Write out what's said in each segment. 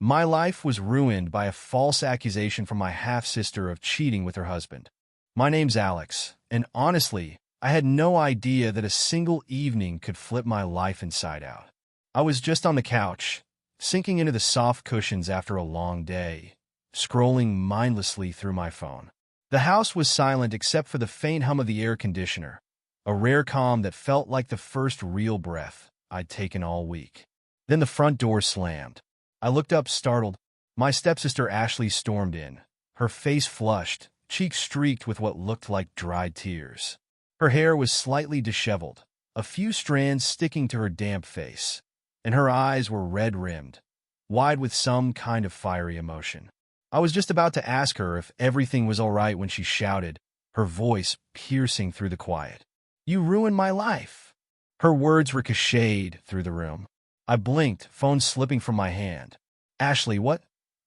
My life was ruined by a false accusation from my half-sister of cheating with her husband. My name's Alex, and honestly, I had no idea that a single evening could flip my life inside out. I was just on the couch, sinking into the soft cushions after a long day, scrolling mindlessly through my phone. The house was silent except for the faint hum of the air conditioner, a rare calm that felt like the first real breath I'd taken all week. Then the front door slammed. I looked up, startled. My stepsister Ashley stormed in, her face flushed, cheeks streaked with what looked like dried tears. Her hair was slightly disheveled, a few strands sticking to her damp face, and her eyes were red-rimmed, wide with some kind of fiery emotion. I was just about to ask her if everything was all right when she shouted, her voice piercing through the quiet. "You ruined my life!" Her words ricocheted through the room. I blinked, phone slipping from my hand. "Ashley, what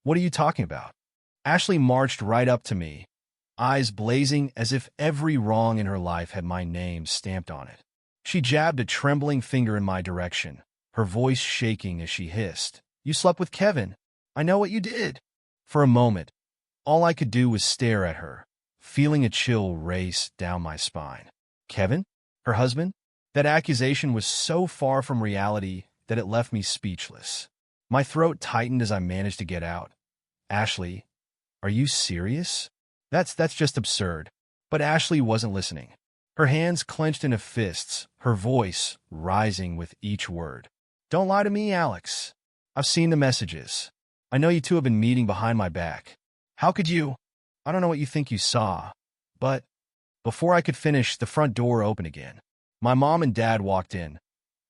are you talking about?" Ashley marched right up to me, eyes blazing as if every wrong in her life had my name stamped on it. She jabbed a trembling finger in my direction, her voice shaking as she hissed, "You slept with Kevin. I know what you did." For a moment, all I could do was stare at her, feeling a chill race down my spine. Kevin? Her husband? That accusation was so far from reality that it left me speechless. My throat tightened as I managed to get out. "Ashley, are you serious? That's just absurd." But Ashley wasn't listening. Her hands clenched into fists, her voice rising with each word. "Don't lie to me, Alex. I've seen the messages. I know you two have been meeting behind my back. How could you? I don't know what you think you saw." But before I could finish, the front door opened again. My mom and dad walked in,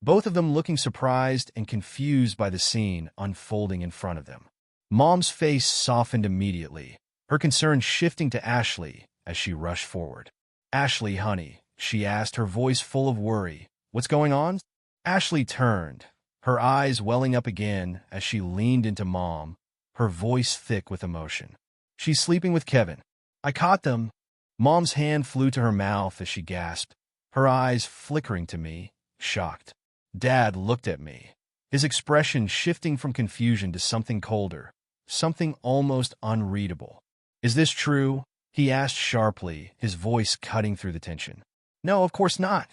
both of them looking surprised and confused by the scene unfolding in front of them. Mom's face softened immediately, her concern shifting to Ashley as she rushed forward. "Ashley, honey," she asked, her voice full of worry. "What's going on?" Ashley turned, her eyes welling up again as she leaned into Mom, her voice thick with emotion. "She's sleeping with Kevin. I caught them." Mom's hand flew to her mouth as she gasped, her eyes flickering to me, shocked. Dad looked at me, his expression shifting from confusion to something colder, something almost unreadable. "Is this true?" he asked sharply, his voice cutting through the tension. "No, of course not,"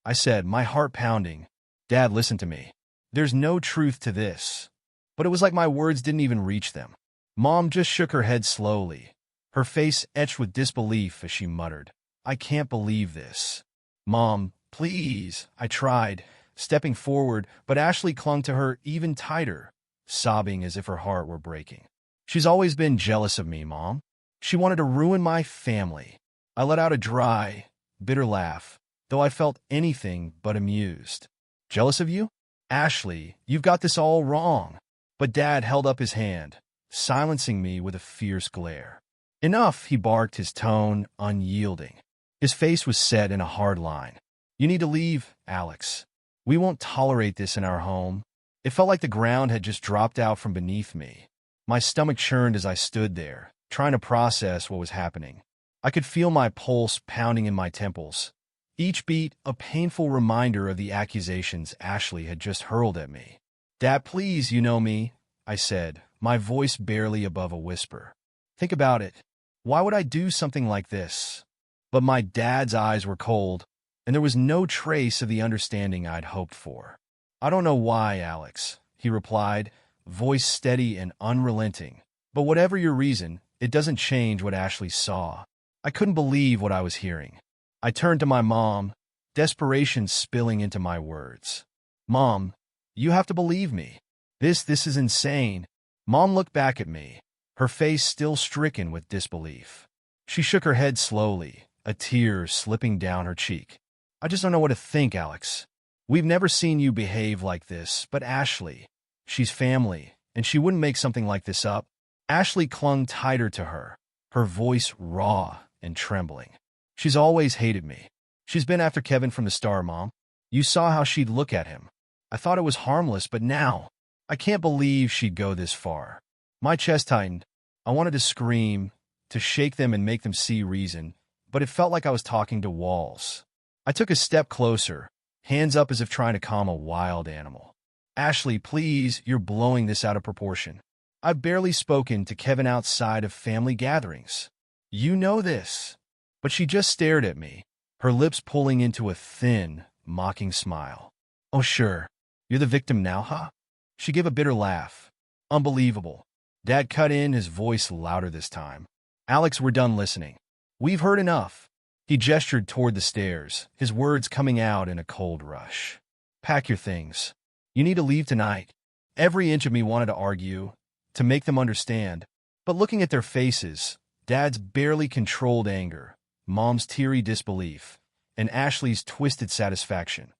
I said, my heart pounding. "Dad, listen to me. There's no truth to this." But it was like my words didn't even reach them. Mom just shook her head slowly, her face etched with disbelief as she muttered, "I can't believe this." "Mom, please," I tried, stepping forward, but Ashley clung to her even tighter, sobbing as if her heart were breaking. "She's always been jealous of me, Mom. She wanted to ruin my family." I let out a dry, bitter laugh, though I felt anything but amused. "Jealous of you? Ashley, you've got this all wrong." But Dad held up his hand, silencing me with a fierce glare. "Enough," he barked, his tone unyielding. His face was set in a hard line. "You need to leave, Alex. We won't tolerate this in our home." It felt like the ground had just dropped out from beneath me. My stomach churned as I stood there, trying to process what was happening. I could feel my pulse pounding in my temples, each beat a painful reminder of the accusations Ashley had just hurled at me. "Dad, please, you know me," I said, my voice barely above a whisper. "Think about it. Why would I do something like this?" But my dad's eyes were cold, and there was no trace of the understanding I'd hoped for. "I don't know why, Alex," he replied, voice steady and unrelenting. "But whatever your reason, it doesn't change what Ashley saw." I couldn't believe what I was hearing. I turned to my mom, desperation spilling into my words. "Mom, you have to believe me. This is insane." Mom looked back at me, her face still stricken with disbelief. She shook her head slowly, a tear slipping down her cheek. "I just don't know what to think, Alex. We've never seen you behave like this, but Ashley, she's family, and she wouldn't make something like this up." Ashley clung tighter to her, her voice raw and trembling. "She's always hated me. She's been after Kevin from the start, Mom. You saw how she'd look at him. I thought it was harmless, but now, I can't believe she'd go this far." My chest tightened. I wanted to scream, to shake them and make them see reason, but it felt like I was talking to walls. I took a step closer, hands up as if trying to calm a wild animal. "Ashley, please, you're blowing this out of proportion. I've barely spoken to Kevin outside of family gatherings. You know this. But she just stared at me, her lips pulling into a thin, mocking smile. Oh, sure. You're the victim now, huh? She gave a bitter laugh. Unbelievable. Dad cut in, his voice louder this time. Alex, we're done listening. We've heard enough. He gestured toward the stairs, his words coming out in a cold rush. Pack your things. You need to leave tonight. Every inch of me wanted to argue, to make them understand. But looking at their faces, Dad's barely controlled anger, Mom's teary disbelief, and Ashley's twisted satisfaction,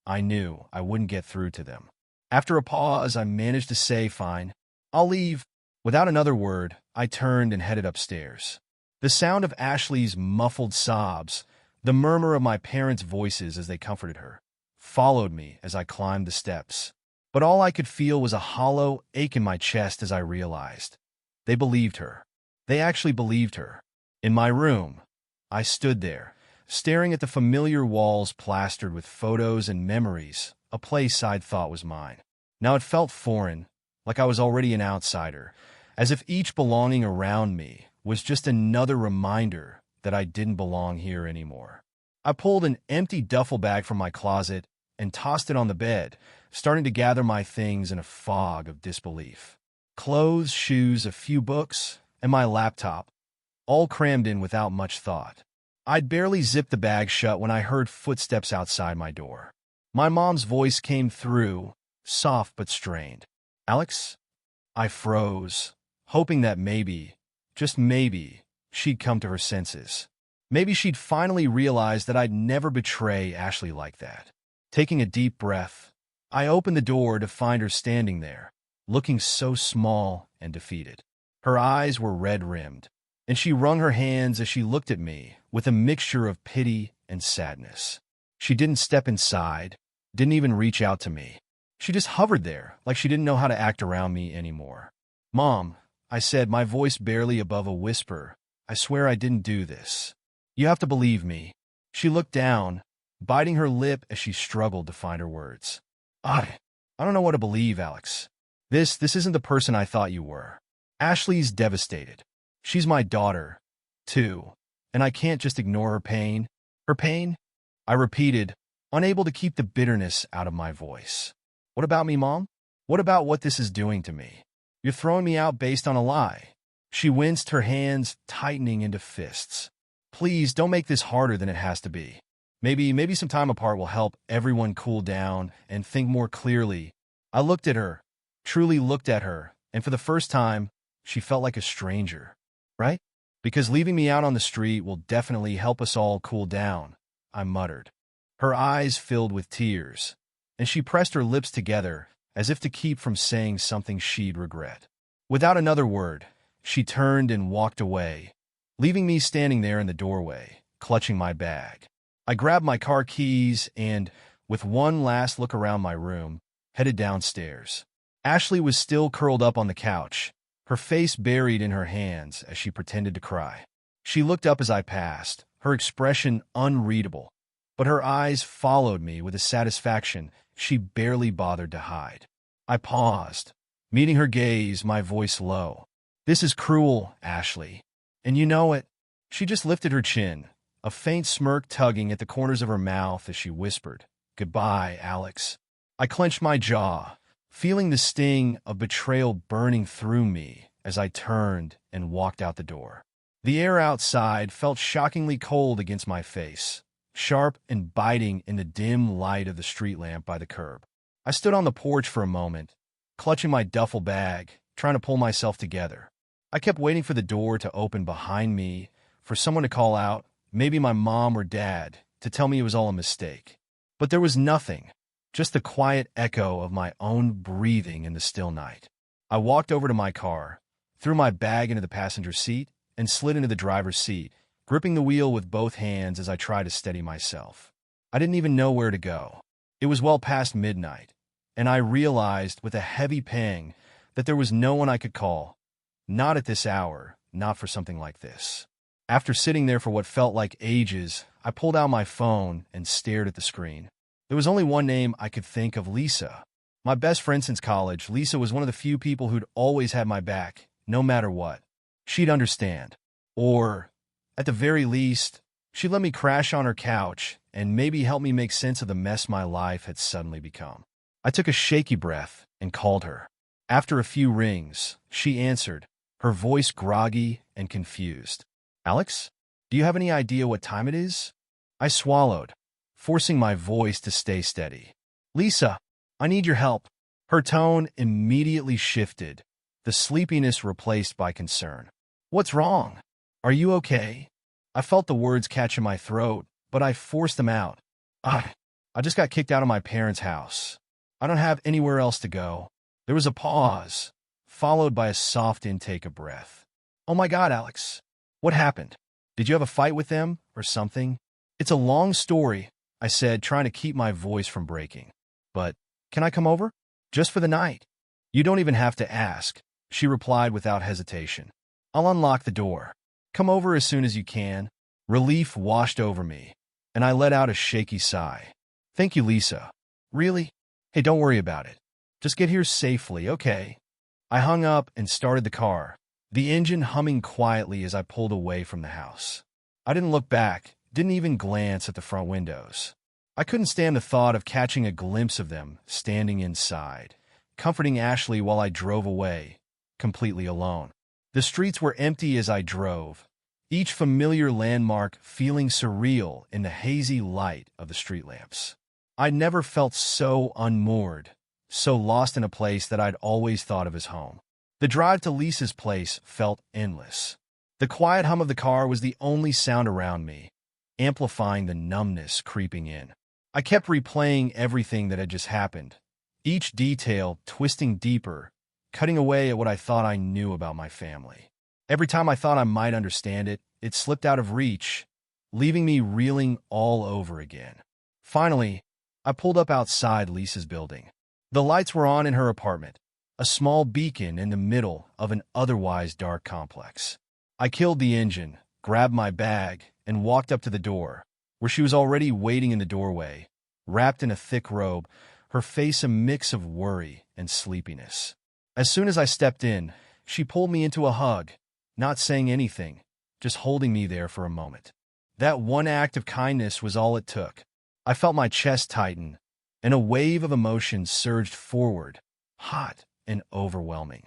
I knew I wouldn't get through to them. After a pause, I managed to say, fine, I'll leave. Without another word, I turned and headed upstairs. The sound of Ashley's muffled sobs, the murmur of my parents' voices as they comforted her, followed me as I climbed the steps. But all I could feel was a hollow ache in my chest as I realized. They believed her. They actually believed her. In my room, I stood there, staring at the familiar walls plastered with photos and memories, a place I'd thought was mine. Now it felt foreign, like I was already an outsider, as if each belonging around me was just another reminder that I didn't belong here anymore. I pulled an empty duffel bag from my closet and tossed it on the bed, starting to gather my things in a fog of disbelief. Clothes, shoes, a few books, and my laptop, all crammed in without much thought. I'd barely zipped the bag shut when I heard footsteps outside my door. My mom's voice came through, soft but strained. Alex? I froze, hoping that maybe, just maybe, she'd come to her senses. Maybe she'd finally realize that I'd never betray Ashley like that. Taking a deep breath, I opened the door to find her standing there, looking so small and defeated. Her eyes were red-rimmed, and she wrung her hands as she looked at me with a mixture of pity and sadness. She didn't step inside, didn't even reach out to me. She just hovered there, like she didn't know how to act around me anymore. Mom, I said, my voice barely above a whisper, I swear I didn't do this. You have to believe me. She looked down, biting her lip as she struggled to find her words. I don't know what to believe, Alex. This isn't the person I thought you were. Ashley's devastated. She's my daughter, too, and I can't just ignore her pain. Her pain? I repeated, unable to keep the bitterness out of my voice. What about me, Mom? What about what this is doing to me? You're throwing me out based on a lie. She winced, her hands tightening into fists. Please, don't make this harder than it has to be. Maybe some time apart will help everyone cool down and think more clearly. I looked at her, truly looked at her, and for the first time, she felt like a stranger. Right? Because leaving me out on the street will definitely help us all cool down, I muttered. Her eyes filled with tears, and she pressed her lips together as if to keep from saying something she'd regret. Without another word, she turned and walked away, leaving me standing there in the doorway, clutching my bag. I grabbed my car keys and, with one last look around my room, headed downstairs. Ashley was still curled up on the couch, her face buried in her hands as she pretended to cry. She looked up as I passed, her expression unreadable, but her eyes followed me with a satisfaction she barely bothered to hide. I paused, meeting her gaze, my voice low. This is cruel, Ashley. And you know it. She just lifted her chin, a faint smirk tugging at the corners of her mouth as she whispered, Goodbye, Alex. I clenched my jaw, feeling the sting of betrayal burning through me as I turned and walked out the door. The air outside felt shockingly cold against my face, sharp and biting in the dim light of the street lamp by the curb. I stood on the porch for a moment, clutching my duffel bag, trying to pull myself together. I kept waiting for the door to open behind me, for someone to call out, maybe my mom or dad, to tell me it was all a mistake. But there was nothing, just the quiet echo of my own breathing in the still night. I walked over to my car, threw my bag into the passenger seat, and slid into the driver's seat, gripping the wheel with both hands as I tried to steady myself. I didn't even know where to go. It was well past midnight, and I realized with a heavy pang that there was no one I could call. Not at this hour, not for something like this. After sitting there for what felt like ages, I pulled out my phone and stared at the screen. There was only one name I could think of, Lisa. My best friend since college, Lisa, was one of the few people who'd always had my back, no matter what. She'd understand. Or, at the very least, she'd let me crash on her couch and maybe help me make sense of the mess my life had suddenly become. I took a shaky breath and called her. After a few rings, she answered, her voice groggy and confused. Alex, do you have any idea what time it is? I swallowed, forcing my voice to stay steady. Lisa, I need your help. Her tone immediately shifted, the sleepiness replaced by concern. What's wrong? Are you okay? I felt the words catch in my throat, but I forced them out. I just got kicked out of my parents' house. I don't have anywhere else to go. There was a pause, followed by a soft intake of breath. Oh my God, Alex. What happened? Did you have a fight with them or something? It's a long story, I said, trying to keep my voice from breaking. But can I come over? Just for the night. You don't even have to ask, she replied without hesitation. I'll unlock the door. Come over as soon as you can. Relief washed over me, and I let out a shaky sigh. Thank you, Lisa. Really? Hey, don't worry about it. Just get here safely, okay? I hung up and started the car, the engine humming quietly as I pulled away from the house. I didn't look back, didn't even glance at the front windows. I couldn't stand the thought of catching a glimpse of them standing inside, comforting Ashley while I drove away, completely alone. The streets were empty as I drove, each familiar landmark feeling surreal in the hazy light of the street lamps. I'd never felt so unmoored, so lost in a place that I'd always thought of as home. The drive to Lisa's place felt endless. The quiet hum of the car was the only sound around me, amplifying the numbness creeping in. I kept replaying everything that had just happened, each detail twisting deeper, cutting away at what I thought I knew about my family. Every time I thought I might understand it, it slipped out of reach, leaving me reeling all over again. Finally, I pulled up outside Lisa's building. The lights were on in her apartment, a small beacon in the middle of an otherwise dark complex. I killed the engine, grabbed my bag, and walked up to the door, where she was already waiting in the doorway, wrapped in a thick robe, her face a mix of worry and sleepiness. As soon as I stepped in, she pulled me into a hug, not saying anything, just holding me there for a moment. That one act of kindness was all it took. I felt my chest tighten, and a wave of emotion surged forward, hot and overwhelming.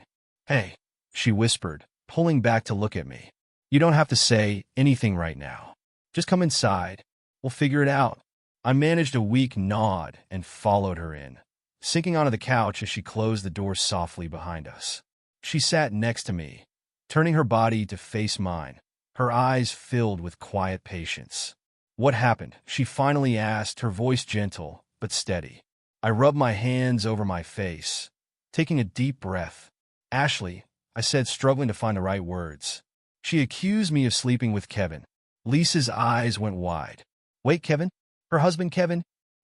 Hey, she whispered, pulling back to look at me. You don't have to say anything right now. Just come inside. We'll figure it out. I managed a weak nod and followed her in, sinking onto the couch as she closed the door softly behind us. She sat next to me, turning her body to face mine, her eyes filled with quiet patience. What happened? She finally asked, her voice gentle but steady. I rubbed my hands over my face, taking a deep breath. Ashley, I said, struggling to find the right words. She accused me of sleeping with Kevin. Lisa's eyes went wide. Wait, Kevin? Her husband, Kevin?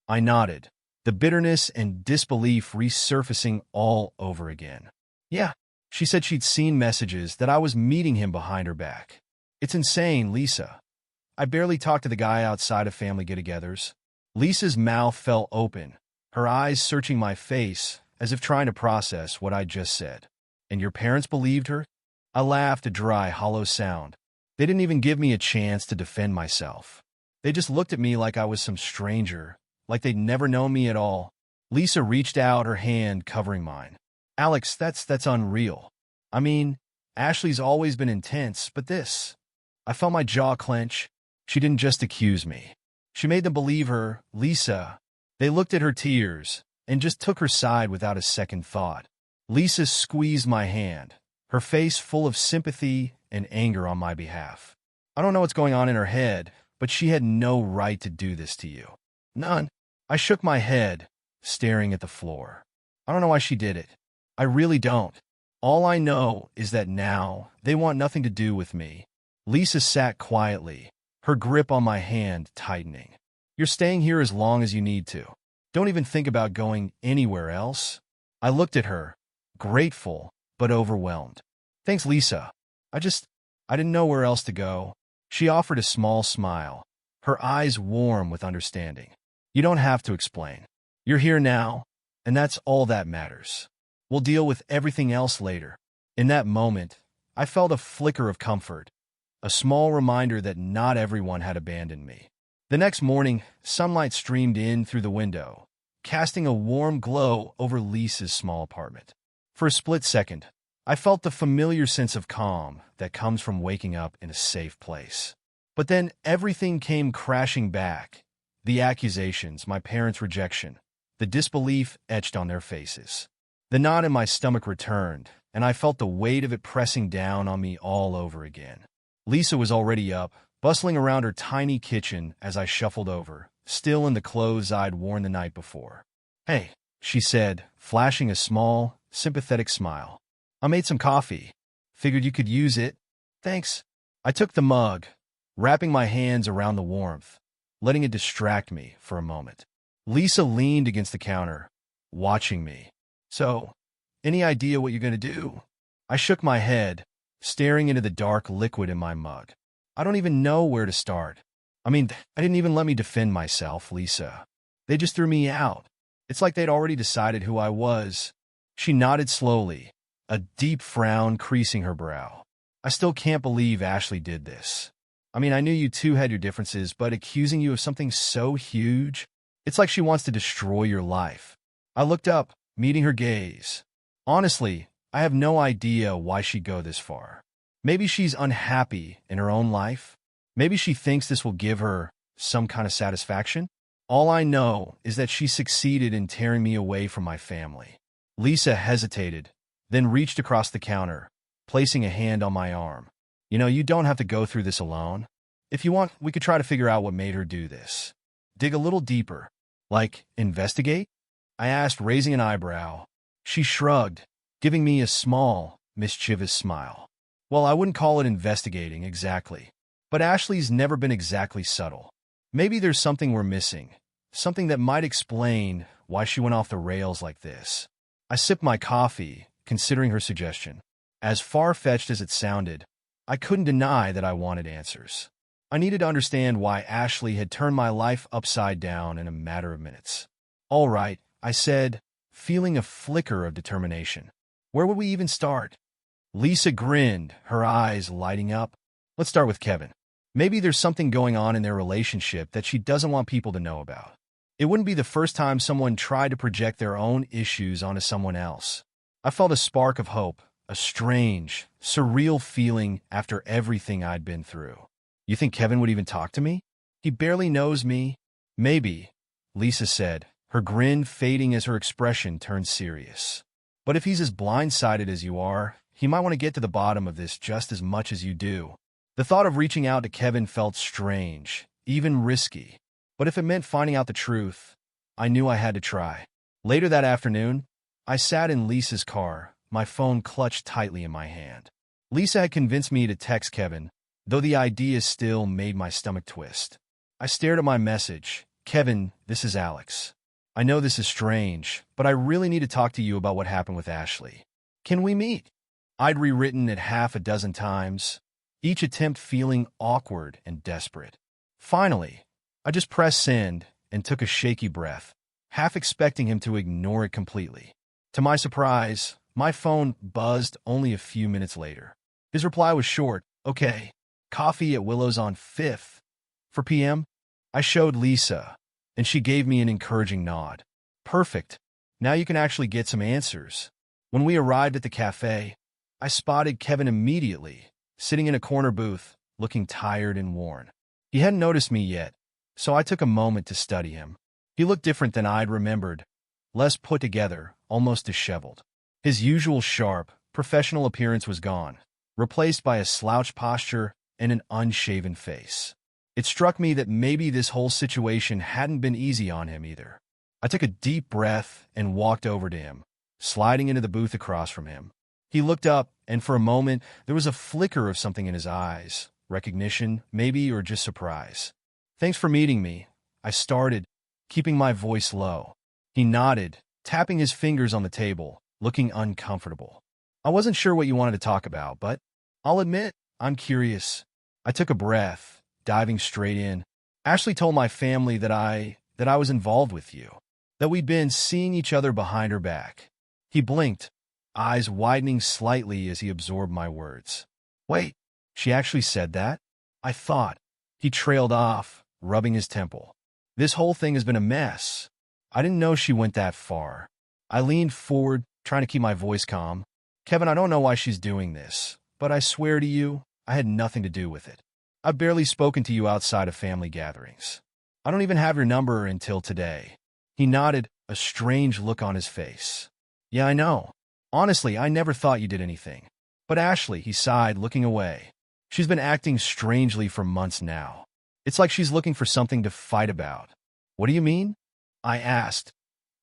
I nodded, the bitterness and disbelief resurfacing all over again. Yeah, she said she'd seen messages that I was meeting him behind her back. It's insane, Lisa. I barely talked to the guy outside of family get-togethers. Lisa's mouth fell open, her eyes searching my face as if trying to process what I'd just said. And your parents believed her? I laughed, a dry, hollow sound. They didn't even give me a chance to defend myself. They just looked at me like I was some stranger, like they'd never known me at all. Lisa reached out, her hand covering mine. Alex, that's unreal. I mean, Ashley's always been intense, but this... I felt my jaw clench. She didn't just accuse me. She made them believe her, Lisa. They looked at her tears and just took her side without a second thought. Lisa squeezed my hand, her face full of sympathy and anger on my behalf. I don't know what's going on in her head, but she had no right to do this to you. None. I shook my head, staring at the floor. I don't know why she did it. I really don't. All I know is that now they want nothing to do with me. Lisa sat quietly, her grip on my hand tightening. You're staying here as long as you need to. Don't even think about going anywhere else. I looked at her, grateful but overwhelmed. Thanks, Lisa. I didn't know where else to go. She offered a small smile, her eyes warm with understanding. You don't have to explain. You're here now, And that's all that matters. We'll deal with everything else later. In that moment, I felt a flicker of comfort, a small reminder that not everyone had abandoned me. The next morning, sunlight streamed in through the window, casting a warm glow over Lisa's small apartment. For a split second, I felt the familiar sense of calm that comes from waking up in a safe place. But then everything came crashing back. The accusations, my parents' rejection, the disbelief etched on their faces. The knot in my stomach returned, and I felt the weight of it pressing down on me all over again. Lisa was already up, bustling around her tiny kitchen as I shuffled over, still in the clothes I'd worn the night before. "Hey," she said, flashing a small, sympathetic smile. "I made some coffee. Figured you could use it." "Thanks." I took the mug, wrapping my hands around the warmth, letting it distract me for a moment. Lisa leaned against the counter, watching me. "So, any idea what you're going to do?" I shook my head, staring into the dark liquid in my mug. "I don't even know where to start. I didn't even let me defend myself, Lisa. They just threw me out. It's like they'd already decided who I was." She nodded slowly, a deep frown creasing her brow. "I still can't believe Ashley did this. I knew you two had your differences, but accusing you of something so huge, it's like she wants to destroy your life." I looked up, meeting her gaze. Honestly, I have no idea why she'd go this far. Maybe she's unhappy in her own life. Maybe she thinks this will give her some kind of satisfaction. All I know is that she succeeded in tearing me away from my family. Lisa hesitated, then reached across the counter, placing a hand on my arm. "You don't have to go through this alone. If you want, we could try to figure out what made her do this. Dig a little deeper." "Like, investigate?" I asked, raising an eyebrow. She shrugged, giving me a small, mischievous smile. "Well, I wouldn't call it investigating exactly. But Ashley's never been exactly subtle. Maybe there's something we're missing, something that might explain why she went off the rails like this." I sipped my coffee, considering her suggestion. As far-fetched as it sounded, I couldn't deny that I wanted answers. I needed to understand why Ashley had turned my life upside down in a matter of minutes. "All right," I said, feeling a flicker of determination. "Where would we even start?" Lisa grinned, her eyes lighting up. "Let's start with Kevin. Maybe there's something going on in their relationship that she doesn't want people to know about. It wouldn't be the first time someone tried to project their own issues onto someone else." I felt a spark of hope, a strange, surreal feeling after everything I'd been through. "You think Kevin would even talk to me? He barely knows me." "Maybe," Lisa said, her grin fading as her expression turned serious. "But if he's as blindsided as you are, he might want to get to the bottom of this just as much as you do." The thought of reaching out to Kevin felt strange, even risky. But if it meant finding out the truth, I knew I had to try. Later that afternoon, I sat in Lisa's car, my phone clutched tightly in my hand. Lisa had convinced me to text Kevin, though the idea still made my stomach twist. I stared at my message. "Kevin, this is Alex. I know this is strange, but I really need to talk to you about what happened with Ashley. Can we meet?" I'd rewritten it half a dozen times, each attempt feeling awkward and desperate. Finally, I just pressed send and took a shaky breath, half expecting him to ignore it completely. To my surprise, my phone buzzed only a few minutes later. His reply was short. "Okay, coffee at Willow's on 5th. For PM?" I showed Lisa, and she gave me an encouraging nod. "Perfect. Now you can actually get some answers." When we arrived at the cafe, I spotted Kevin immediately, sitting in a corner booth, looking tired and worn. He hadn't noticed me yet, so I took a moment to study him. He looked different than I'd remembered, less put together, almost disheveled. His usual sharp, professional appearance was gone, replaced by a slouched posture and an unshaven face. It struck me that maybe this whole situation hadn't been easy on him either. I took a deep breath and walked over to him, sliding into the booth across from him. He looked up, and for a moment, there was a flicker of something in his eyes. Recognition, maybe, or just surprise. "Thanks for meeting me," I started, keeping my voice low. He nodded, tapping his fingers on the table, looking uncomfortable. "I wasn't sure what you wanted to talk about, but I'll admit, I'm curious." I took a breath, diving straight in. "Ashley told my family that I was involved with you. that we'd been seeing each other behind her back. He blinked, eyes widening slightly as he absorbed my words. Wait, she actually said that? I thought. He trailed off, rubbing his temple. This whole thing has been a mess. I didn't know she went that far. I leaned forward, trying to keep my voice calm. Kevin, I don't know why she's doing this, but I swear to you, I had nothing to do with it. I've barely spoken to you outside of family gatherings. I don't even have your number until today. He nodded, a strange look on his face. Yeah, I know. Honestly, I never thought you did anything. But Ashley, he sighed, looking away. She's been acting strangely for months now. It's like she's looking for something to fight about. What do you mean? I asked,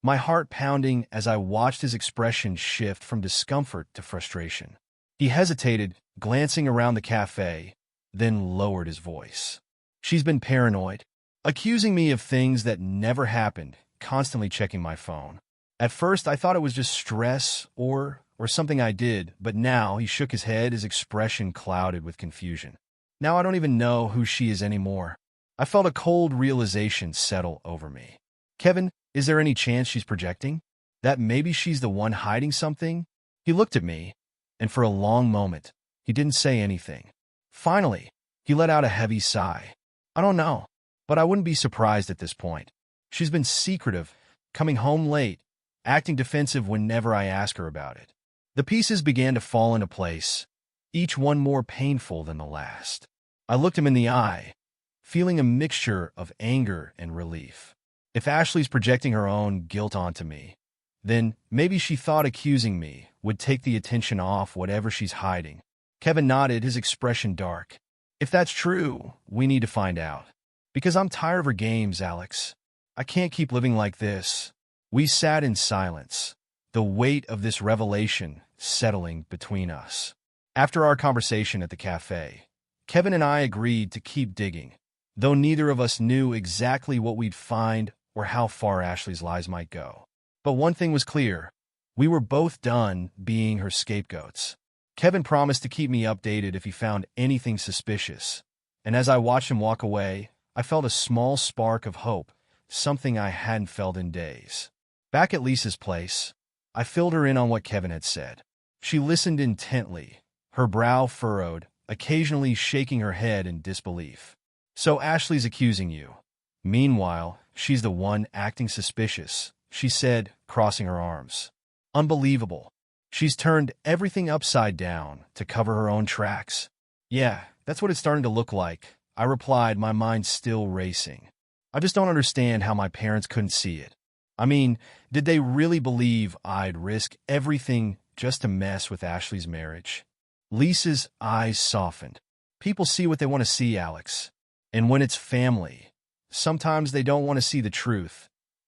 my heart pounding as I watched his expression shift from discomfort to frustration. He hesitated, glancing around the cafe, then lowered his voice. She's been paranoid, accusing me of things that never happened, constantly checking my phone. At first, I thought it was just stress or something I did, but now he shook his head, his expression clouded with confusion. Now I don't even know who she is anymore. I felt a cold realization settle over me. Kevin, is there any chance she's projecting? That maybe she's the one hiding something? He looked at me, and for a long moment, he didn't say anything. Finally, he let out a heavy sigh. I don't know, but I wouldn't be surprised at this point. She's been secretive, coming home late, acting defensive whenever I ask her about it. The pieces began to fall into place, each one more painful than the last. I looked him in the eye, feeling a mixture of anger and relief. If Ashley's projecting her own guilt onto me, then maybe she thought accusing me would take the attention off whatever she's hiding. Kevin nodded, his expression dark. If that's true, we need to find out. Because I'm tired of her games, Alex. I can't keep living like this. We sat in silence, the weight of this revelation settling between us. After our conversation at the cafe, Kevin and I agreed to keep digging, though neither of us knew exactly what we'd find or how far Ashley's lies might go. But one thing was clear. We were both done being her scapegoats. Kevin promised to keep me updated if he found anything suspicious, and as I watched him walk away, I felt a small spark of hope, something I hadn't felt in days. Back at Lisa's place, I filled her in on what Kevin had said. She listened intently, her brow furrowed, occasionally shaking her head in disbelief. So Ashley's accusing you. Meanwhile, she's the one acting suspicious, she said, crossing her arms. Unbelievable. She's turned everything upside down to cover her own tracks. Yeah, that's what it's starting to look like, I replied, my mind still racing. I just don't understand how my parents couldn't see it. I mean, did they really believe I'd risk everything just to mess with Ashley's marriage? Lisa's eyes softened. People see what they want to see, Alex. And when it's family, sometimes they don't want to see the truth,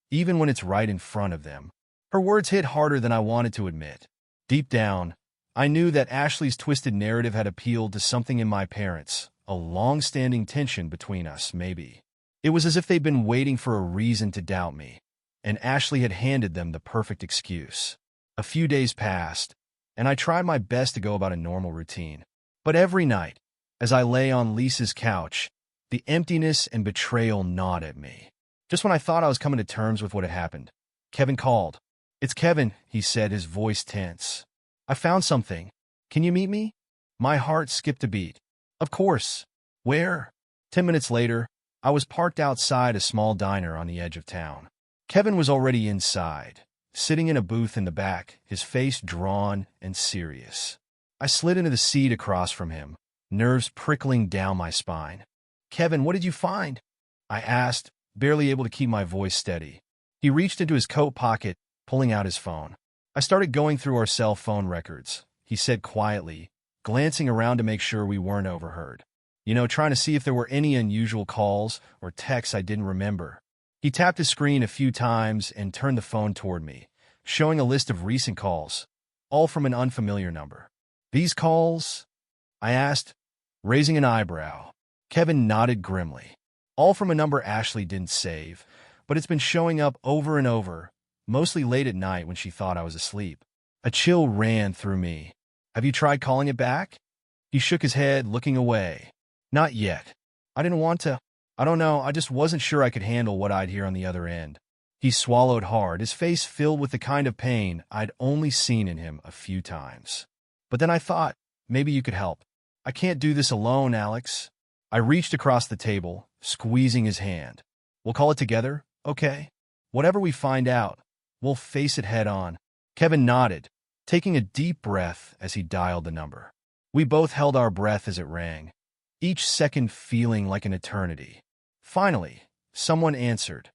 even when it's right in front of them. Her words hit harder than I wanted to admit. Deep down, I knew that Ashley's twisted narrative had appealed to something in my parents, a long-standing tension between us, maybe. It was as if they'd been waiting for a reason to doubt me, and Ashley had handed them the perfect excuse. A few days passed, and I tried my best to go about a normal routine. But every night, as I lay on Lisa's couch, the emptiness and betrayal gnawed at me. Just when I thought I was coming to terms with what had happened, Kevin called. It's Kevin, he said, his voice tense. I found something. Can you meet me? My heart skipped a beat. Of course. Where? 10 minutes later, I was parked outside a small diner on the edge of town. Kevin was already inside, sitting in a booth in the back, his face drawn and serious. I slid into the seat across from him, nerves prickling down my spine. Kevin, what did you find? I asked, barely able to keep my voice steady. He reached into his coat pocket, pulling out his phone. I started going through our cell phone records, he said quietly, glancing around to make sure we weren't overheard. Trying to see if there were any unusual calls or texts I didn't remember. He tapped his screen a few times and turned the phone toward me, showing a list of recent calls, all from an unfamiliar number. These calls? I asked, raising an eyebrow. Kevin nodded grimly. All from a number Ashley didn't save, but it's been showing up over and over, mostly late at night when she thought I was asleep. A chill ran through me. Have you tried calling it back? He shook his head, looking away. Not yet. I didn't want to. I don't know, I just wasn't sure I could handle what I'd hear on the other end. He swallowed hard, his face filled with the kind of pain I'd only seen in him a few times. But then I thought, maybe you could help. I can't do this alone, Alex. I reached across the table, squeezing his hand. We'll call it together, okay? Whatever we find out, we'll face it head on. Kevin nodded, taking a deep breath as he dialed the number. We both held our breath as it rang, each second feeling like an eternity. Finally, someone answered.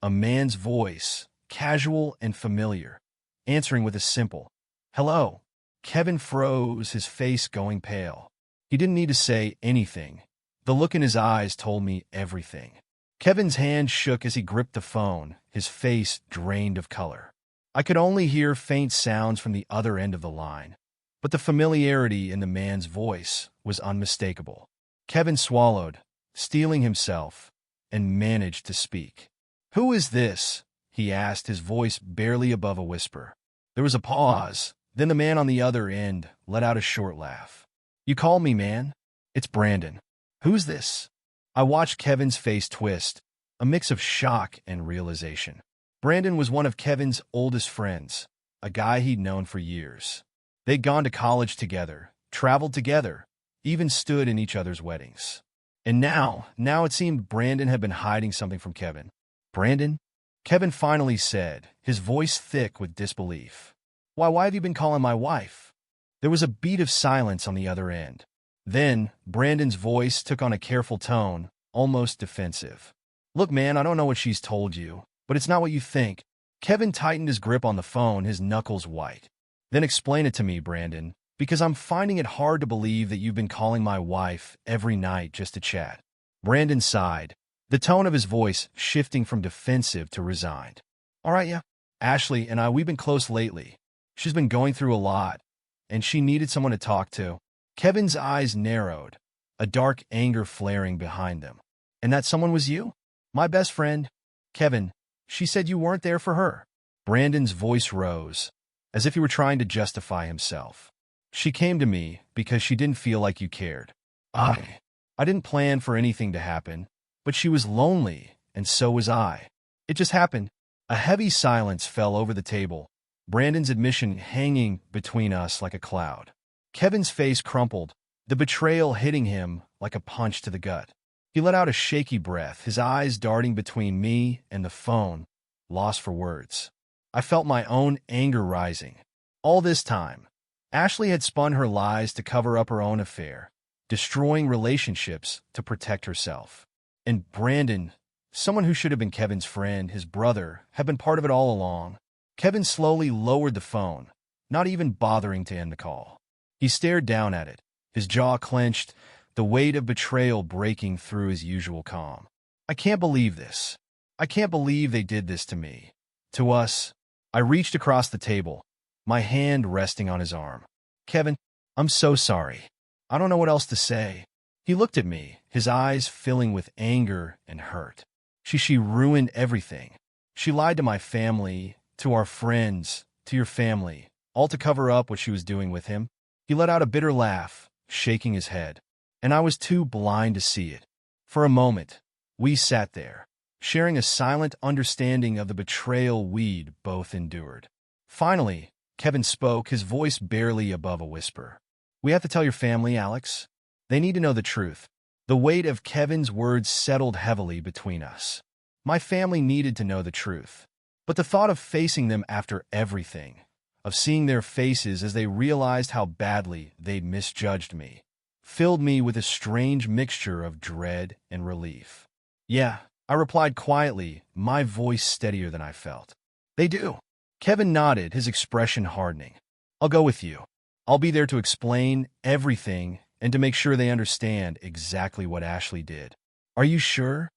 A man's voice, casual and familiar, answering with a simple, "Hello." Kevin froze, his face going pale. He didn't need to say anything. The look in his eyes told me everything. Kevin's hand shook as he gripped the phone, his face drained of color. I could only hear faint sounds from the other end of the line, but the familiarity in the man's voice was unmistakable. Kevin swallowed, steeling himself, and managed to speak. "Who is this?" he asked, his voice barely above a whisper. There was a pause. Then the man on the other end let out a short laugh. "You called me, man? It's Brandon." "Who's this?" I watched Kevin's face twist, a mix of shock and realization. Brandon was one of Kevin's oldest friends, a guy he'd known for years. They'd gone to college together, traveled together, even stood in each other's weddings. And now it seemed Brandon had been hiding something from Kevin. "Brandon?" Kevin finally said, his voice thick with disbelief. Why have you been calling my wife?" There was a beat of silence on the other end. Then, Brandon's voice took on a careful tone, almost defensive. "Look, man, I don't know what she's told you, but it's not what you think." Kevin tightened his grip on the phone, his knuckles white. "Then explain it to me, Brandon, because I'm finding it hard to believe that you've been calling my wife every night just to chat." Brandon sighed, the tone of his voice shifting from defensive to resigned. "All right, yeah. Ashley and we've been close lately. She's been going through a lot, and she needed someone to talk to." Kevin's eyes narrowed, a dark anger flaring behind them. "And that someone was you?" "My best friend." "Kevin, she said you weren't there for her." Brandon's voice rose, as if he were trying to justify himself. "She came to me because she didn't feel like you cared. I didn't plan for anything to happen, but she was lonely, and so was I. It just happened." A heavy silence fell over the table, Brandon's admission hanging between us like a cloud. Kevin's face crumpled, the betrayal hitting him like a punch to the gut. He let out a shaky breath, his eyes darting between me and the phone, lost for words. I felt my own anger rising. All this time, Ashley had spun her lies to cover up her own affair, destroying relationships to protect herself. And Brandon, someone who should have been Kevin's friend, his brother, had been part of it all along. Kevin slowly lowered the phone, not even bothering to end the call. He stared down at it, his jaw clenched, the weight of betrayal breaking through his usual calm. "I can't believe this. I can't believe they did this to me. To us." I reached across the table, my hand resting on his arm. "Kevin, I'm so sorry. I don't know what else to say." He looked at me, his eyes filling with anger and hurt. She ruined everything. She lied to my family, to our friends, to your family, all to cover up what she was doing with him." He let out a bitter laugh, shaking his head. And I was too blind to see it. For a moment, we sat there, sharing a silent understanding of the betrayal we'd both endured. Finally, Kevin spoke, his voice barely above a whisper. "We have to tell your family, Alex. They need to know the truth." The weight of Kevin's words settled heavily between us. My family needed to know the truth. But the thought of facing them after everything, of seeing their faces as they realized how badly they'd misjudged me, filled me with a strange mixture of dread and relief. "Yeah," I replied quietly, my voice steadier than I felt. "They do." Kevin nodded, his expression hardening. "I'll go with you. I'll be there to explain everything and to make sure they understand exactly what Ashley did." "Are you sure?"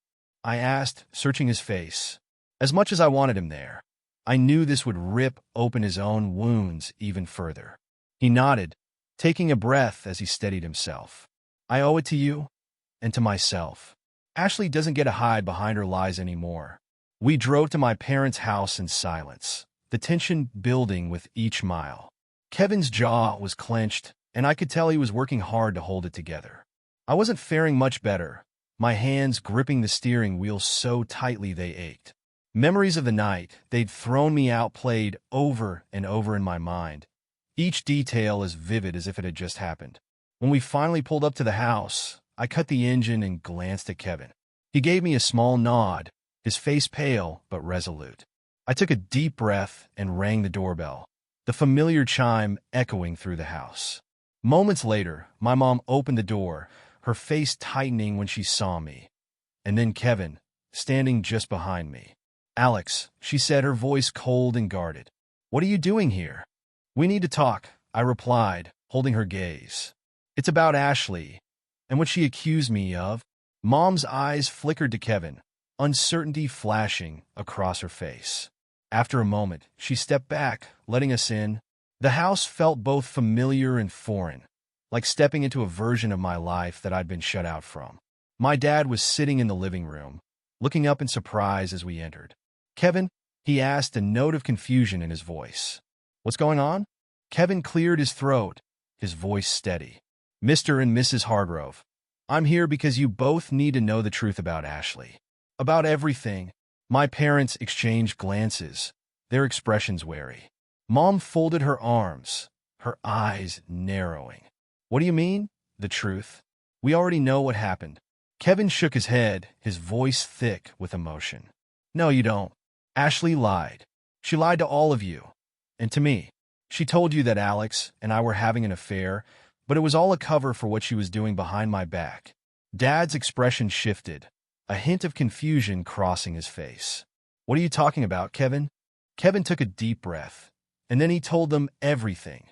I asked, searching his face. As much as I wanted him there, I knew this would rip open his own wounds even further. He nodded, taking a breath as he steadied himself. "I owe it to you and to myself. Ashley doesn't get to hide behind her lies anymore." We drove to my parents' house in silence, the tension building with each mile. Kevin's jaw was clenched, and I could tell he was working hard to hold it together. I wasn't faring much better, my hands gripping the steering wheel so tightly they ached. Memories of the night they'd thrown me out played over and over in my mind, each detail as vivid as if it had just happened. When we finally pulled up to the house, I cut the engine and glanced at Kevin. He gave me a small nod, his face pale but resolute. I took a deep breath and rang the doorbell, the familiar chime echoing through the house. Moments later, my mom opened the door, her face tightening when she saw me. And then Kevin, standing just behind me. "Alex," she said, her voice cold and guarded. "What are you doing here?" "We need to talk," I replied, holding her gaze. "It's about Ashley and what she accused me of." Mom's eyes flickered to Kevin, uncertainty flashing across her face. After a moment, she stepped back, letting us in. The house felt both familiar and foreign, like stepping into a version of my life that I'd been shut out from. My dad was sitting in the living room, looking up in surprise as we entered. "Kevin?" he asked, a note of confusion in his voice. "What's going on?" Kevin cleared his throat, his voice steady. "Mr. and Mrs. Hargrove, I'm here because you both need to know the truth about Ashley. About everything." My parents exchanged glances, their expressions wary. Mom folded her arms, her eyes narrowing. "What do you mean? The truth? We already know what happened." Kevin shook his head, his voice thick with emotion. "No, you don't. Ashley lied. She lied to all of you. And to me. She told you that Alex and I were having an affair, but it was all a cover for what she was doing behind my back." Dad's expression shifted, a hint of confusion crossing his face. "What are you talking about, Kevin?" Kevin took a deep breath, and then he told them everything.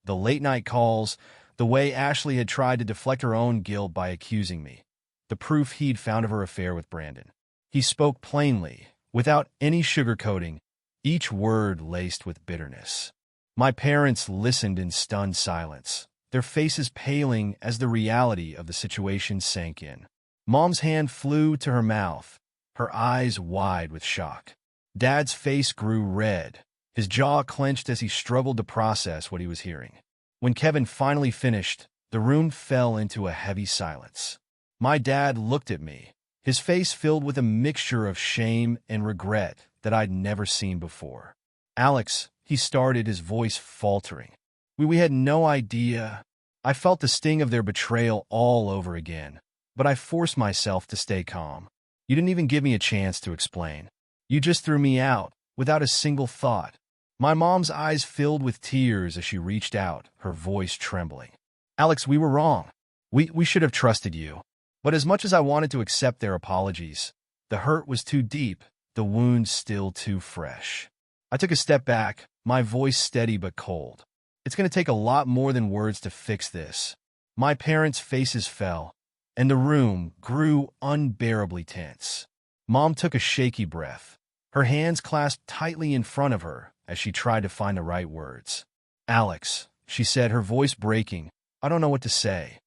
The late-night calls, the way Ashley had tried to deflect her own guilt by accusing me, the proof he'd found of her affair with Brandon. He spoke plainly, without any sugarcoating, each word laced with bitterness. My parents listened in stunned silence, their faces paling as the reality of the situation sank in. Mom's hand flew to her mouth, her eyes wide with shock. Dad's face grew red, his jaw clenched as he struggled to process what he was hearing. When Kevin finally finished, the room fell into a heavy silence. My dad looked at me, his face filled with a mixture of shame and regret that I'd never seen before. "Alex," he started, his voice faltering. We had no idea." I felt the sting of their betrayal all over again, but I forced myself to stay calm. "You didn't even give me a chance to explain. You just threw me out, without a single thought." My mom's eyes filled with tears as she reached out, her voice trembling. "Alex, we were wrong. We should have trusted you." But as much as I wanted to accept their apologies, the hurt was too deep, the wound still too fresh. I took a step back, my voice steady but cold. "It's going to take a lot more than words to fix this." My parents' faces fell, and the room grew unbearably tense. Mom took a shaky breath, her hands clasped tightly in front of her as she tried to find the right words. "Alex," she said, her voice breaking, "I don't know what to say.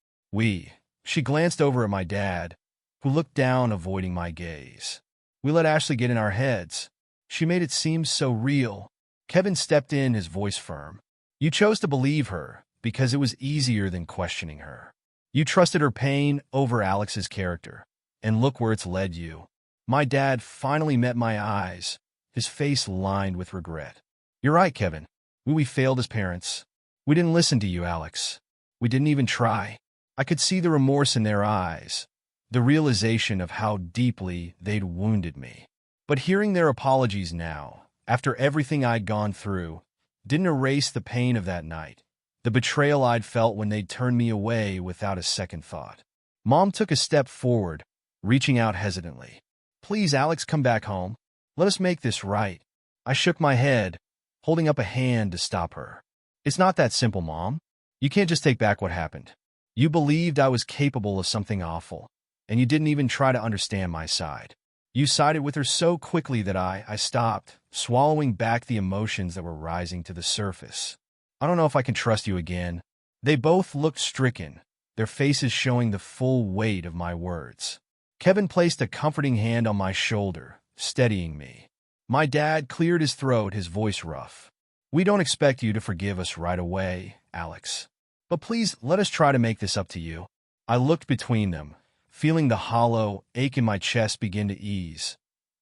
She glanced over at my dad, who looked down, avoiding my gaze. "We let Ashley get in our heads. She made it seem so real." Kevin stepped in, his voice firm. "You chose to believe her because it was easier than questioning her. You trusted her pain over Alex's character, and look where it's led you." My dad finally met my eyes, his face lined with regret. "You're right, Kevin. We failed as parents. We didn't listen to you, Alex. We didn't even try." I could see the remorse in their eyes, the realization of how deeply they'd wounded me. But hearing their apologies now, after everything I'd gone through, didn't erase the pain of that night, the betrayal I'd felt when they'd turned me away without a second thought. Mom took a step forward, reaching out hesitantly. "Please, Alex, come back home. Let us make this right." I shook my head, holding up a hand to stop her. "It's not that simple, Mom. You can't just take back what happened. You believed I was capable of something awful, and you didn't even try to understand my side. You sided with her so quickly that I stopped, swallowing back the emotions that were rising to the surface. I don't know if I can trust you again." They both looked stricken, their faces showing the full weight of my words. Kevin placed a comforting hand on my shoulder, steadying me. My dad cleared his throat, his voice rough. "We don't expect you to forgive us right away, Alex. But please let us try to make this up to you." I looked between them, feeling the hollow ache in my chest begin to ease.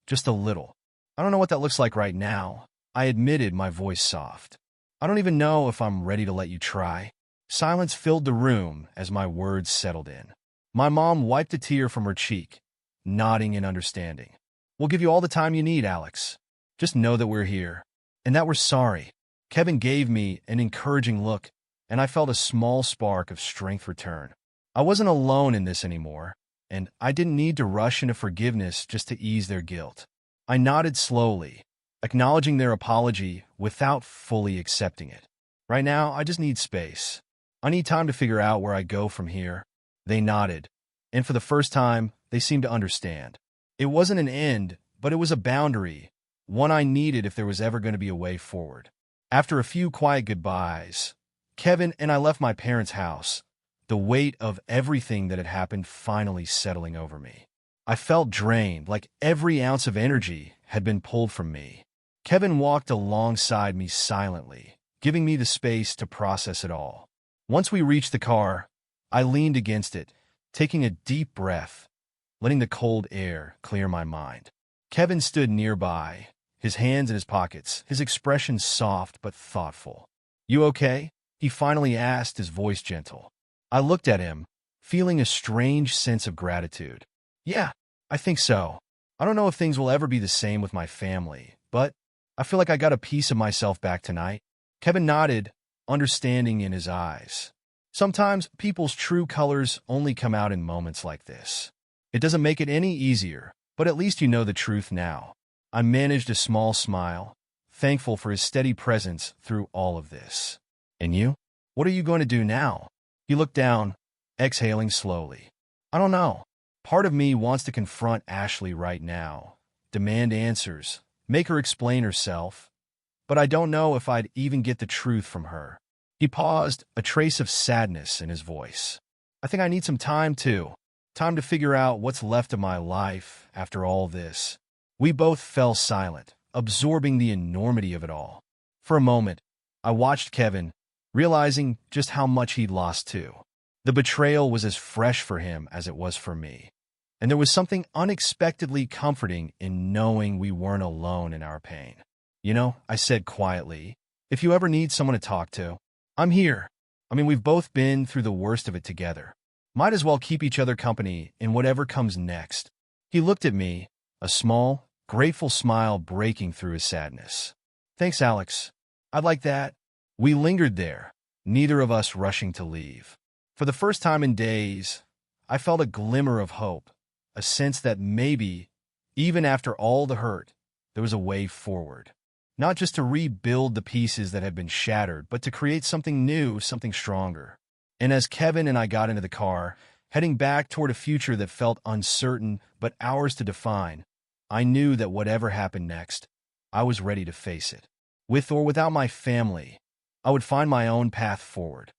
Just a little. I don't know what that looks like right now, I admitted, my voice soft. I don't even know if I'm ready to let you try. Silence filled the room as my words settled in. My mom wiped a tear from her cheek, nodding in understanding. We'll give you all the time you need, Alex. Just know that we're here, and that we're sorry. Kevin gave me an encouraging look, and I felt a small spark of strength return. I wasn't alone in this anymore, and I didn't need to rush into forgiveness just to ease their guilt. I nodded slowly, acknowledging their apology without fully accepting it. Right now, I just need space. I need time to figure out where I go from here. They nodded, and for the first time, they seemed to understand. It wasn't an end, but it was a boundary, one I needed if there was ever going to be a way forward. After a few quiet goodbyes, Kevin and I left my parents' house, the weight of everything that had happened finally settling over me. I felt drained, like every ounce of energy had been pulled from me. Kevin walked alongside me silently, giving me the space to process it all. Once we reached the car, I leaned against it, taking a deep breath, letting the cold air clear my mind. Kevin stood nearby, his hands in his pockets, his expression soft but thoughtful. "You okay?" he finally asked, his voice gentle. I looked at him, feeling a strange sense of gratitude. "Yeah, I think so. I don't know if things will ever be the same with my family, but I feel like I got a piece of myself back tonight." Kevin nodded, understanding in his eyes. Sometimes people's true colors only come out in moments like this. It doesn't make it any easier, but at least you know the truth now. I managed a small smile, thankful for his steady presence through all of this. "And you? What are you going to do now?" He looked down, exhaling slowly. "I don't know. Part of me wants to confront Ashley right now, demand answers, make her explain herself, but I don't know if I'd even get the truth from her." He paused, a trace of sadness in his voice. "I think I need some time, too. Time to figure out what's left of my life after all this." We both fell silent, absorbing the enormity of it all. For a moment, I watched Kevin, realizing just how much he'd lost too. The betrayal was as fresh for him as it was for me, and there was something unexpectedly comforting in knowing we weren't alone in our pain. "You know," I said quietly, "if you ever need someone to talk to, I'm here. I mean, we've both been through the worst of it together. Might as well keep each other company in whatever comes next." He looked at me, a small, grateful smile breaking through his sadness. "Thanks, Alex. I'd like that." We lingered there, neither of us rushing to leave. For the first time in days, I felt a glimmer of hope, a sense that maybe, even after all the hurt, there was a way forward. Not just to rebuild the pieces that had been shattered, but to create something new, something stronger. And as Kevin and I got into the car, heading back toward a future that felt uncertain but ours to define, I knew that whatever happened next, I was ready to face it. With or without my family, I would find my own path forward.